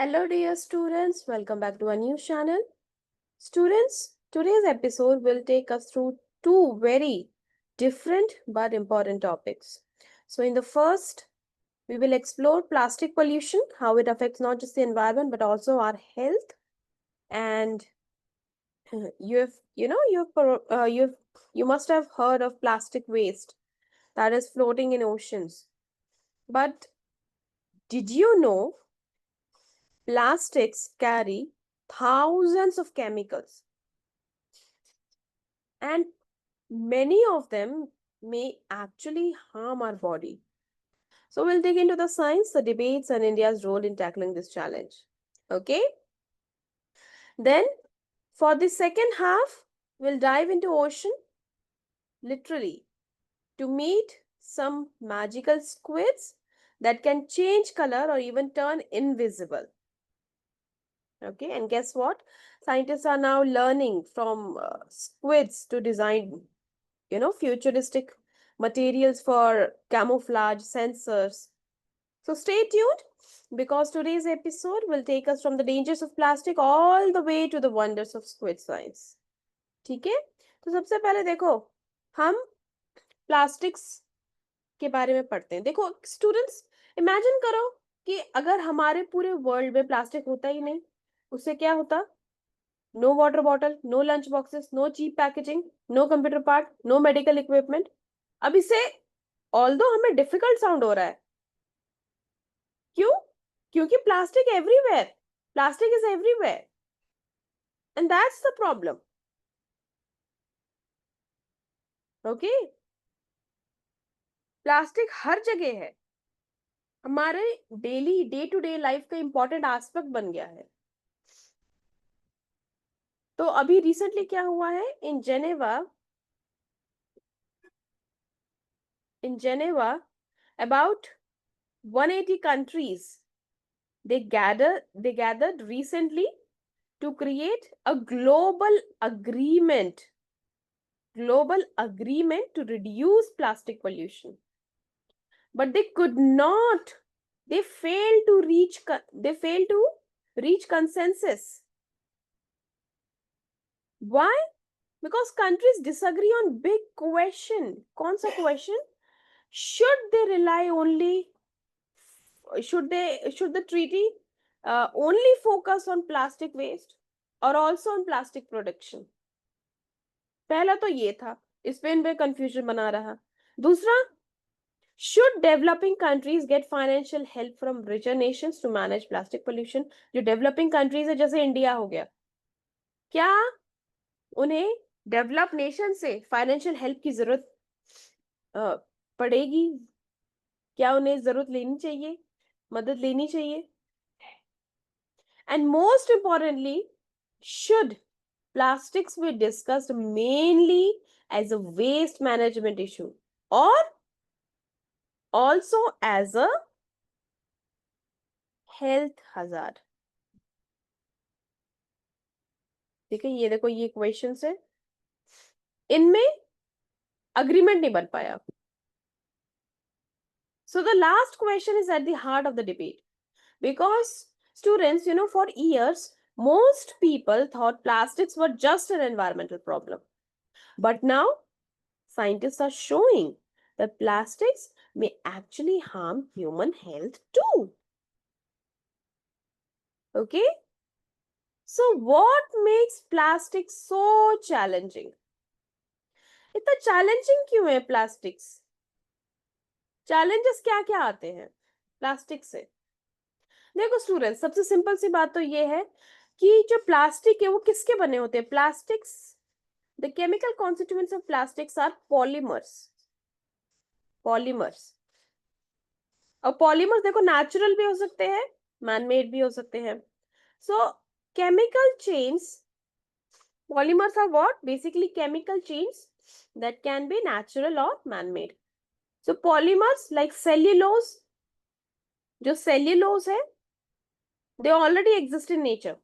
Hello, dear students. Welcome back to our new channel. Students, today's episode will take us through two very different but important topics. So, in the first, we will explore plastic pollution, how it affects not just the environment but also our health. And you must have heard of plastic waste that is floating in oceans. But did you know plastics carry thousands of chemicals? And many of them may actually harm our body. So we'll dig into the science, the debates, and India's role in tackling this challenge. Okay? Then, for the second half, we'll dive into ocean, literally, to meet some magical squids that can change color or even turn invisible. Okay, and guess what? Scientists are now learning from squids to design futuristic materials for camouflage sensors. So stay tuned because today's episode will take us from the dangers of plastic all the way to the wonders of squid science. ठीक है? तो सबसे पहले देखो हम plastics के बारे में पढ़ते हैं. देखो स्टूडेंट्स, इमेजिन करो कि अगर हमारे पूरे वर्ल्ड में प्लास्टिक होता ही नहीं, उससे क्या होता? No water bottle, no lunch boxes, no cheap packaging, no computer part, no medical equipment. अब इसे ऑल्दो हमें डिफिकल्ट साउंड हो रहा है. क्यों? क्योंकि plastic everywhere. Plastic is everywhere and that's the problem. Okay, plastic हर जगह है, हमारे daily day to day life का इंपॉर्टेंट एस्पेक्ट बन गया है. तो अभी रिसेंटली क्या हुआ है in Geneva about 180 countries they gathered recently to create a global agreement to reduce plastic pollution, but they failed to reach consensus. Why? Because countries disagree on big question. कौन सा question? should they rely only should the treaty only focus on plastic waste or also on plastic production? पहला तो ये था, इस पे इन पे confusion बना रहा. दूसरा, should developing countries get financial help from richer nations to manage plastic pollution? जो developing countries है जैसे इंडिया हो गया, क्या उन्हें डेवलप नेशन से फाइनेंशियल हेल्प की जरूरत पड़ेगी? क्या उन्हें जरूरत लेनी चाहिए, मदद लेनी चाहिए? And most importantly, should plastics be discussed mainly as a waste management issue or also as a health hazard? ठीक है, ये देखो, ये क्वेश्चन है, इनमें अग्रीमेंट नहीं बन पाया. So the last question is at the heart of the debate because students, for years most people thought plastics were just an environmental problem, but now scientists are showing that plastics may actually harm human health too. Okay, so what makes plastic so challenging? इतना challenging क्यों है plastics? Challenges क्या क्या आते हैं plastic से? देखो students, सबसे सिंपल सी बात तो ये है कि जो प्लास्टिक है वो किसके बने होते हैं? Plastics, the chemical constituents of plastics are polymers. और पॉलीमर्स देखो नेचुरल भी हो सकते हैं, मैन मेड भी हो सकते हैं. सो chemical chains, polymers are what? Basically chemical chains that can be natural or man-made. So polymers like cellulose, जो cellulose है, they already exist in nature.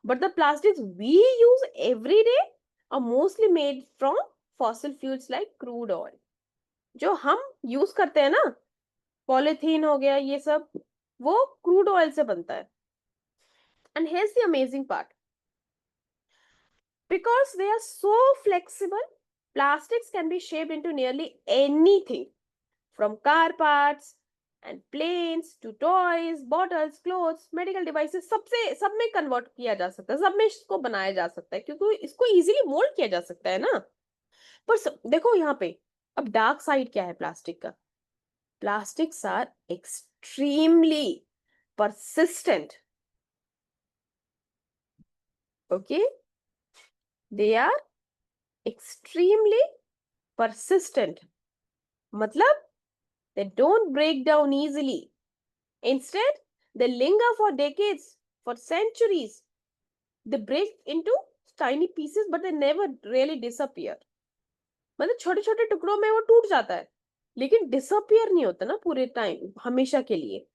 But the plastics we use every day are mostly made from fossil fuels like crude oil. जो हम use करते हैं ना, polythene हो गया, ये सब वो क्रूड ऑयल से बनता है. And here's the amazing part. Because they are so flexible, plastics can be shaped into nearly anything, from car parts and planes to toys, bottles, clothes, medical devices, सब में कन्वर्ट किया जा सकता है, सब में इसको बनाया जा सकता है, क्योंकि इसको इजीली मोल्ड किया जा सकता है ना। पर देखो यहाँ पे, अब डार्क साइड क्या है प्लास्टिक का? Plastics are extremely persistent. Okay, they are extremely persistent. मतलब they don't break down easily. Instead, they linger for decades, for centuries. They break into tiny pieces, but they never really disappear. मतलब छोटे छोटे टुकड़ों में वो टूट जाता है, लेकिन डिसअपियर नहीं होता ना पूरे टाइम, हमेशा के लिए।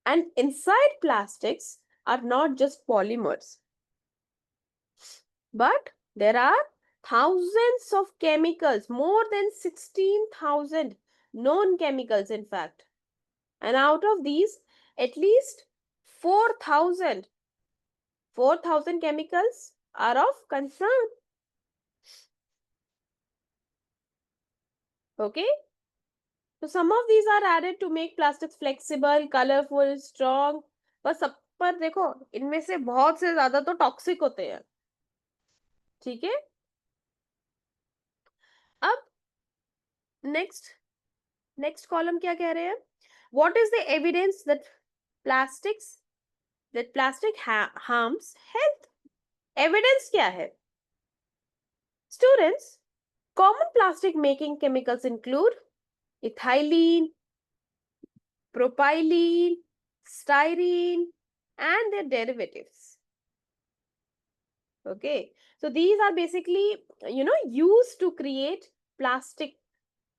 And inside plastics are not just polymers, but there are thousands of chemicals, more than 16,000 known chemicals, in fact. And out of these, at least 4,000 chemicals are of concern. Okay? So some of these are added to make plastics flexible, colorful, strong. पर सब पर देखो, इनमें से बहुत से ज्यादा तो टॉक्सिक होते हैं। ठीक है, अब नेक्स्ट कॉलम क्या कह रहे हैं? What is the evidence that plastic harms health? Evidence क्या है? Students, common plastic making chemicals include ethylene, propylene, styrene, and their derivatives. Okay, so these are basically, used to create plastic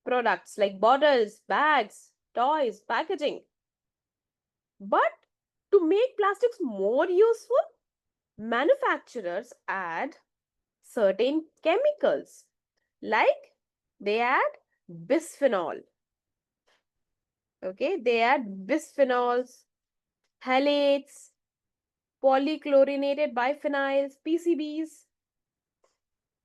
products like bottles, bags, toys, packaging. But to make plastics more useful, manufacturers add certain chemicals, like they add bisphenol. Okay, they add bisphenols, phthalates, polychlorinated biphenyls, PCBs,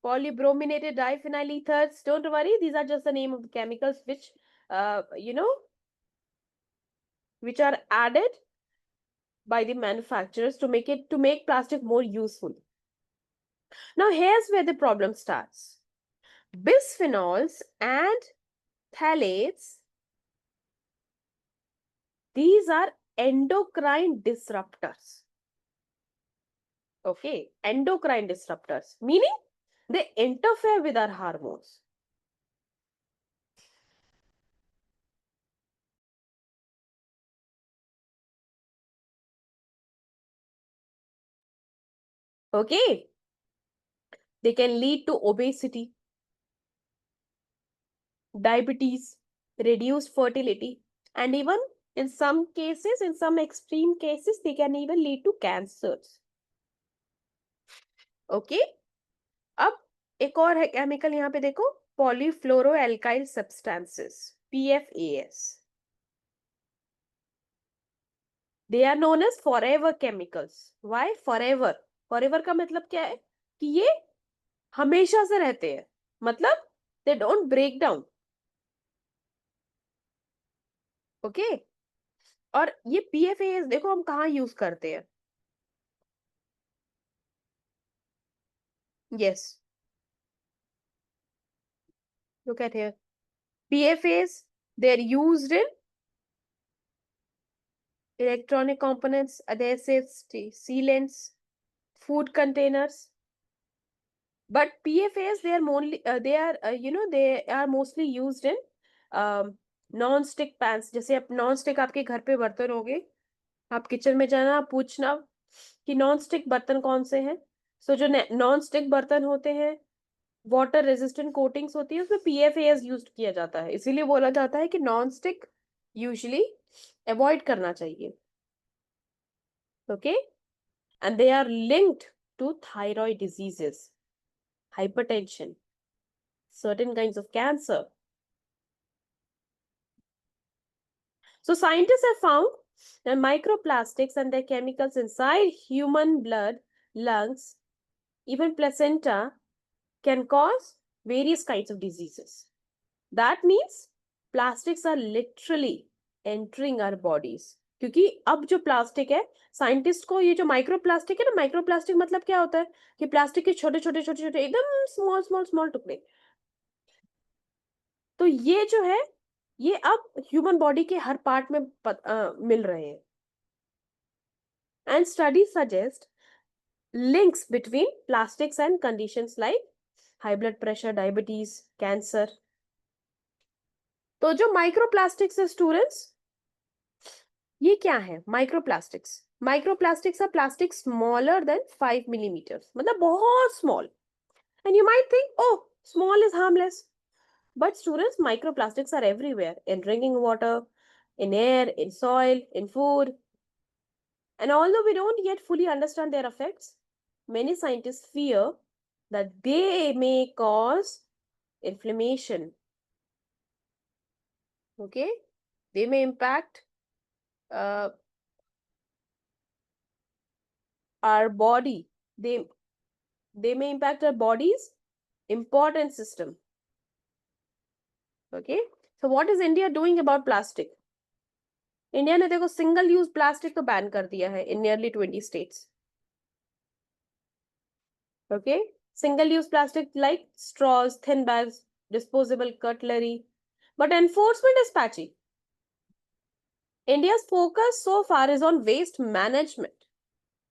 polybrominated diphenyl ethers. Don't worry, these are just the name of the chemicals which, uh, you know, which are added by the manufacturers to make plastic more useful. Now, here's where the problem starts. Bisphenols and phthalates, these are endocrine disruptors. Okay, endocrine disruptors, meaning they interfere with our hormones. Okay, they can lead to obesity, diabetes, reduced fertility, and even in some cases, in some extreme cases, they can even lead to cancers. Okay, अब एक और है chemical, यहाँ पे देखो, पॉलीफ्लोरोएल्काइल substances, PFAS. They are known as forever chemicals. Why forever? Forever का मतलब क्या है? कि ये हमेशा से रहते हैं, मतलब they don't break down. Okay? और ये PFAS देखो हम कहाँ यूज करते हैं? Yes, look at here. PFAS, they're used in electronic components, adhesives, sealants, food containers. But PFAS, they are mostly used in non stick pans. जैसे आप non stick, आपके घर पे बर्तन होंगे, आप किचन में जाना, पूछना कि नॉन स्टिक बर्तन कौन से हैं. सो जो नॉन स्टिक बर्तन होते हैं, वाटर रेजिस्टेंट कोटिंग्स होती है, उसमें PFAS यूज किया जाता है. इसीलिए बोला जाता है कि नॉन स्टिक यूजली अवॉइड करना चाहिए. Okay, and they are linked to thyroid diseases, hypertension, certain kinds of cancer. So scientists have found And microplastics and their chemicals inside human blood, lungs, even placenta can cause various kinds of diseases. That means plastics are literally entering our bodies. क्योंकि अब जो plastic है, scientist को ये जो microplastic है ना, microplastic मतलब क्या होता है कि प्लास्टिक के छोटे छोटे छोटे छोटे एकदम स्मॉल स्मॉल स्मॉल टुकड़े, तो ये जो है ये अब ह्यूमन बॉडी के हर पार्ट में मिल रहे हैं. And study suggest links between plastics and conditions like high blood pressure, diabetes, cancer. तो जो माइक्रोप्लास्टिक्स है स्टूडेंट्स, ये क्या है? Microplastics are plastic smaller than 5 millimetre, मतलब बहुत small. And you might think oh small is harmless, but students microplastics are everywhere, in drinking water, in air, in soil, in food. And although we don't yet fully understand their effects, many scientists fear that they may cause inflammation. Okay, they may impact uh, our body. They may impact our body's important system. Okay, so what is India doing about plastic? India ने देखो single use plastic तो ban कर दिया है in nearly 20 states. Okay, single use plastic like straws, thin bags, disposable cutlery, but enforcement is patchy. India's focus so far is on waste management,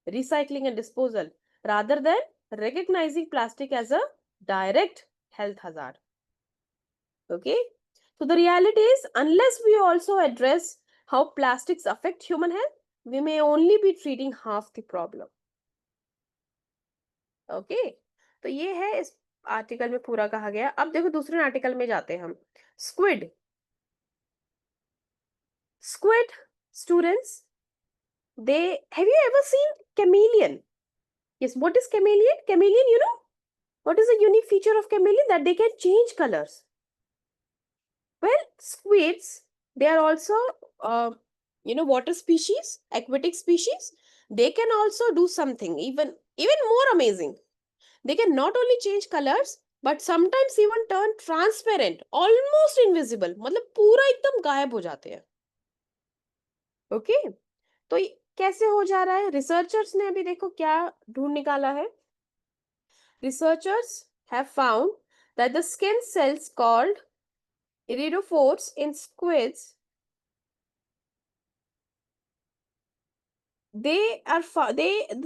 recycling and disposal, rather than recognizing plastic as a direct health hazard. Okay, so the reality is, unless we also address how plastics affect human health, we may only be treating half the problem. Okay, तो ये है इस article में पूरा कहा गया. अब देखो दूसरे आर्टिकल में जाते हैं हम. Squid. Squid students, they have you ever seen chameleon? Yes, what is chameleon? Chameleon, you know what is a unique feature of chameleon? That they can change colors. Well, squids, they are also water species, aquatic species. They can also do something even more amazing. They can not only change colors but sometimes even turn transparent, almost invisible. मतलब पूरा एकदम गायब हो जाते हैं. Okay, तो कैसे हो जा रहा है? रिसर्चर्स ने अभी देखो क्या ढूंढ निकाला है. Researchers have found that the skin cells called iridophores in squids, the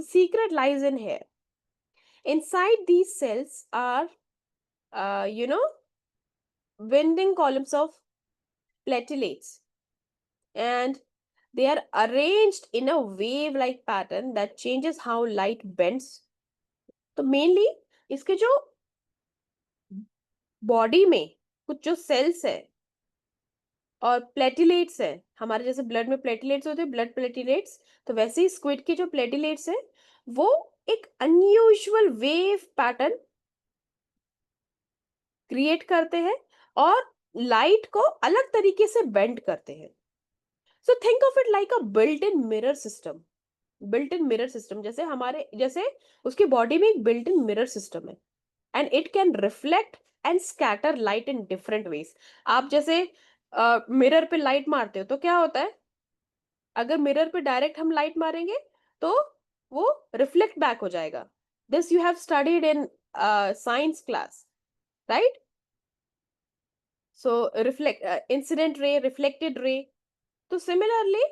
secret lies in here. Inside these cells are winding columns of platelets, and they are arranged in a wave like pattern that changes how light bends. तो mainly इसके जो body में कुछ जो sales है और platelets है, हमारे जैसे ब्लड में प्लेटिलेट्स होते हैं, ब्लड प्लेटिलेट्स, तो वैसे ही स्क्विड के जो प्लेटिलेट्स है वो एक अनयूजुअल वेव पैटर्न क्रिएट करते हैं और लाइट को अलग तरीके से बेंड करते हैं. So think of it like a built in mirror system. Built in mirror system, जैसे उसकी बॉडी में एक बिल्ट इन मिरर सिस्टम है, and it can reflect and scatter light in different ways. आप जैसे मिरर पे लाइट मारते हो तो क्या होता है, अगर मिरर पे डायरेक्ट हम लाइट मारेंगे तो वो रिफ्लेक्ट बैक हो जाएगा. This you have studied in science class, right? So reflect incident ray, reflected ray. तो सिमिलरली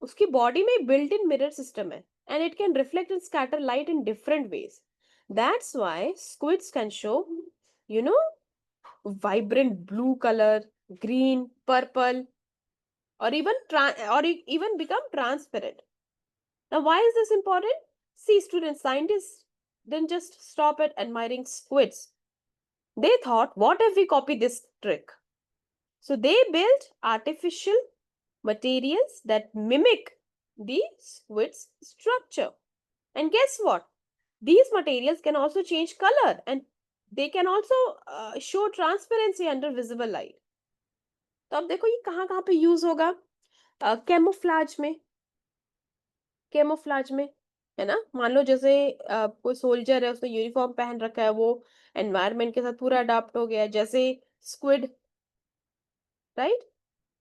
उसकी बॉडी में बिल्ट इन मिरर सिस्टम है, and it can reflect and scatter light in different ways. That's why squids can show you know vibrant blue color, green, purple, or even become transparent. Now, why is this important? See, students, scientists didn't just stop at admiring squids. They thought, what if we copy this trick? So they built artificial materials that mimic the squid's structure. And guess what? These materials can also change color, and they can also show transparency under visible light. तो अब देखो ये कहाँ कहाँ पे use होगा. Camouflage में, camouflage में, है ना? मान लो जैसे कोई सोल्जर है, उसने यूनिफॉर्म पहन रखा है, वो एनवायरनमेंट के साथ पूरा अडॉप्ट हो गया है, जैसे squid, right?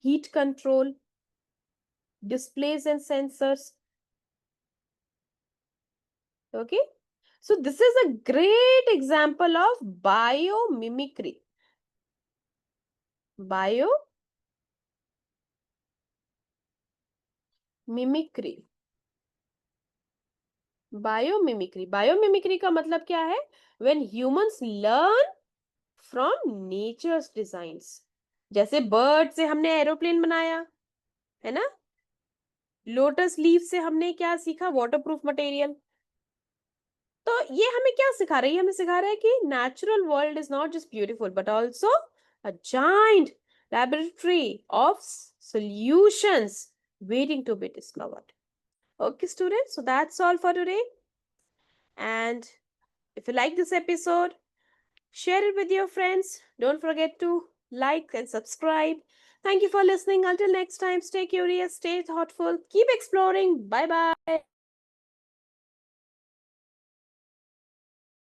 Heat control, displays and sensors. Okay, so this is a great example of biomimicry. Biomimicry. Biomimicry का मतलब क्या है? When humans learn from nature's designs. जैसे बर्ड से हमने एरोप्लेन बनाया, है ना? लोटस लीफ से हमने क्या सीखा? Waterproof material. तो ये हमें क्या सिखा रही है? हमें सिखा रहा है कि natural world is not just beautiful but also a giant laboratory of solutions waiting to be discovered. Okay, students, so that's all for today. And if you like this episode, share it with your friends. Don't forget to like and subscribe. Thank you for listening. Until next time, stay curious, stay thoughtful, keep exploring. Bye bye.